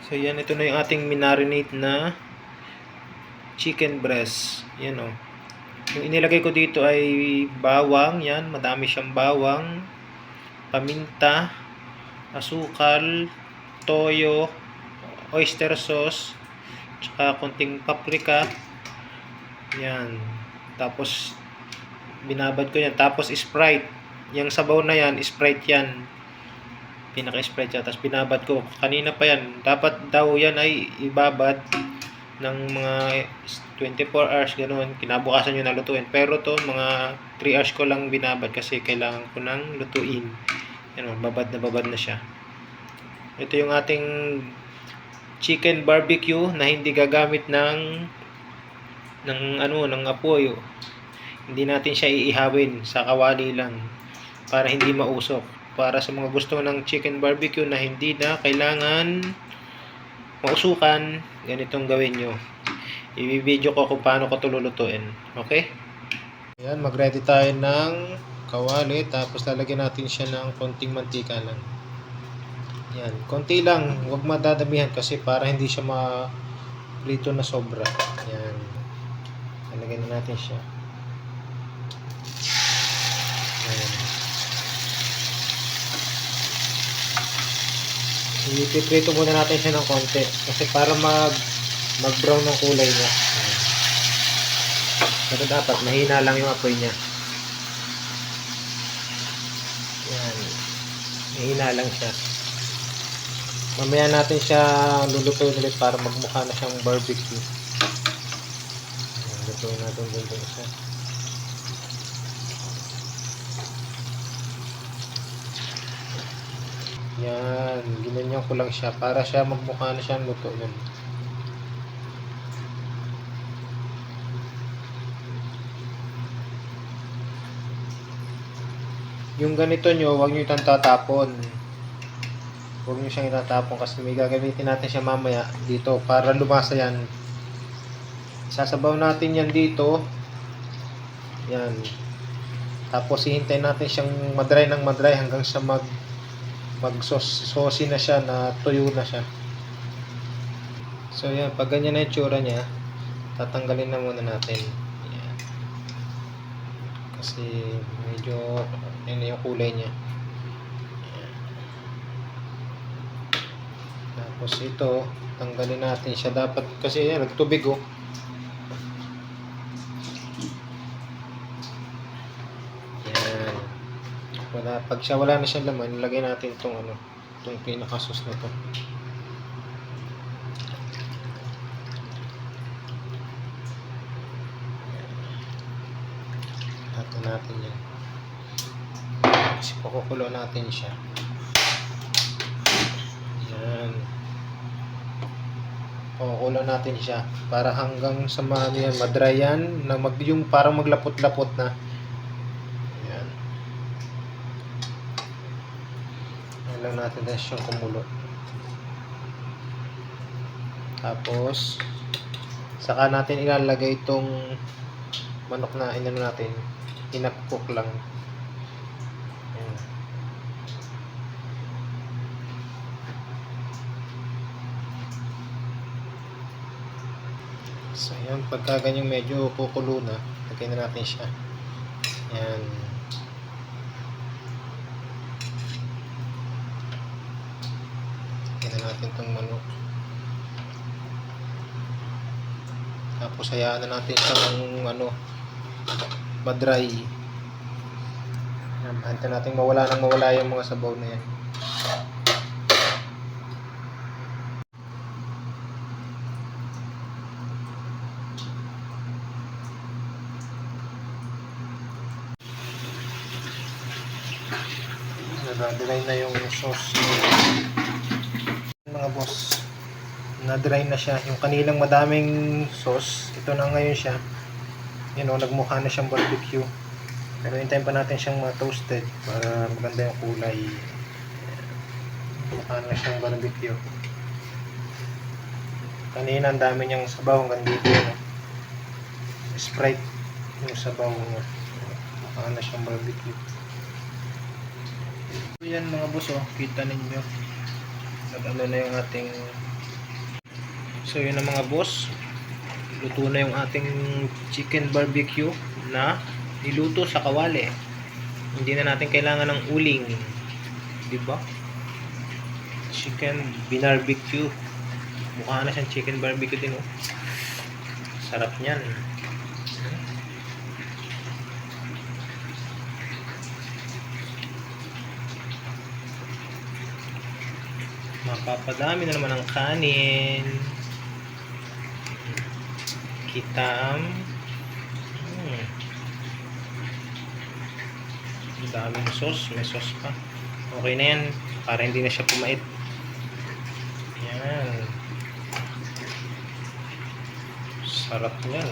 So yan, ito na yung ating minarinate na chicken breast. Yan o. Yung inilagay ko dito ay bawang. Yan, madami siyang bawang, paminta, asukal, toyo, oyster sauce, tsaka konting paprika. Yan. Tapos binabad ko yan. Tapos Sprite. Yung sabaw na yan, Sprite yan. Pinaka-Sprite yan. Tapos binabad ko. Kanina pa yan. Dapat daw yan ay ibabad ng mga 24 hours, ganoon. Kinabukasan nyo na lutuin. Pero to, mga 3 hours ko lang binabad kasi kailangan ko nang lutuin. Yan, babad na siya. Ito yung ating chicken barbecue na hindi gagamit ng apoy. Hindi natin siya iihawin sa kawali lang para hindi mausok. Para sa mga gusto ng chicken barbecue na hindi na kailangan mausukan, ganitong gawin nyo. I-video ko kung paano ko ito lulutuin. Okay? Ayan, mag-ready tayo ng kawali. Tapos lalagyan natin siya ng konting mantika lang. Yan, konti lang. Huwag madadamihan kasi para hindi siya ma-prito na sobra. Yan. Lalagyan na natin siya. Ayan. Ipiprito muna natin siya ng konti kasi para mag-brown ng kulay niya. Ayan. Pero dapat mahina lang yung apoy niya. Yan. Mahina lang siya. Mamaya natin siya lulutuin ulit para magmukha na siyang barbecue. Ayan, lutuin natin din siya. Yan, ginanyan ko lang siya para siya magmukha na siyang luto nun. Yung ganito nyo, huwag nyo itang tatapon. Huwag nyo siyang itatapon kasi may gagamitin natin siya mamaya dito para lumasa yan. Sasabaw natin yan dito. Yan. Tapos hihintayin natin siyang madry ng madry hanggang sa mag-saucy na siya, na tuyo na siya. So yan, pag ganyan na yung tsura niya, tatanggalin na muna natin. Yan. Kasi medyo yun na yung kulay niya. Yan. Tapos ito, tanggalin natin siya. Dapat kasi yan, nagtubig oh. Pag siya wala na siyang laman, ilagay natin itong pinaka-sauce na to. Hato natin yan. Kasi pakukulo natin siya. Yan. Pakukulo natin siya para hanggang sa madry yan, na yung parang maglapot-lapot na. Lang natin na siyang kumulo. Tapos saka natin ilalagay itong manok na natin, inap-cook lang. Ayan. So yan, pagka ganyang medyo kukulo na, lagyan na natin siya. Ayan. Natin itong manok. Tapos hayaan na natin siyang madry. Hantay natin mawala yung mga sabaw na yan. Na-dry na yung sauce mga boss, na-dry na siya. Yung kanilang madaming sauce, ito na ngayon siya. Nagmukha na siyang barbecue. Pero hintayin pa natin siyang ma-toasted para maganda yung kulay. Mukha na siyang barbecue. Kanina ang dami niyang sabaw hanggang dito. Sprite yung sabaw niya. Mukha na siyang barbecue. So yan mga boss, kita ninyo. Nag-ano na yung ating So yun na mga boss, luto na yung ating chicken barbecue na niluto sa kawali. Hindi na natin kailangan ng uling, di ba? Chicken binarbecue. Mukha na siyang chicken barbecue din, oh. Sarap niyan. Mapapadami na naman ang kanin. Kitam. Daming sauce. May sauce pa. Okay na yan. Para hindi na siya pumait. Yan. Sarap yan.